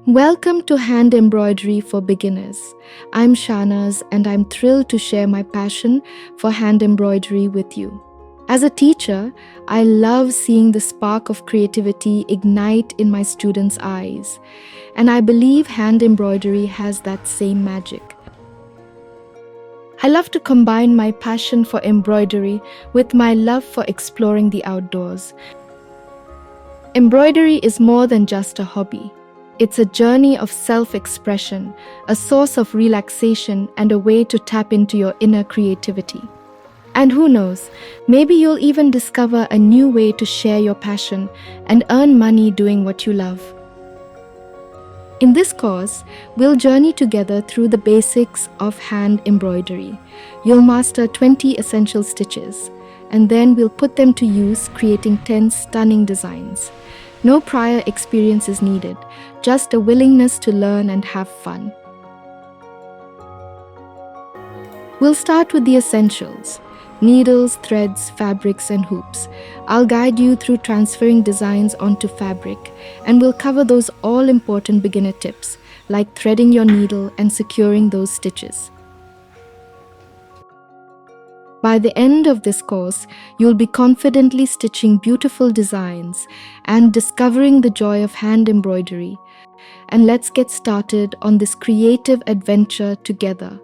Welcome to Hand Embroidery for Beginners. I'm Shanas and I'm thrilled to share my passion for hand embroidery with you. As a teacher, I love seeing the spark of creativity ignite in my students' eyes, and I believe hand embroidery has that same magic. I love to combine my passion for embroidery with my love for exploring the outdoors. Embroidery is more than just a hobby. It's a journey of self-expression, a source of relaxation, and a way to tap into your inner creativity. And who knows, maybe you'll even discover a new way to share your passion and earn money doing what you love. In this course, we'll journey together through the basics of hand embroidery. You'll master 20 essential stitches, and then we'll put them to use, creating 10 stunning designs. No prior experience is needed, just a willingness to learn and have fun. We'll start with the essentials: needles, threads, fabrics, and hoops. I'll guide you through transferring designs onto fabric, and we'll cover those all-important beginner tips, like threading your needle and securing those stitches. By the end of this course, you'll be confidently stitching beautiful designs and discovering the joy of hand embroidery. And let's get started on this creative adventure together.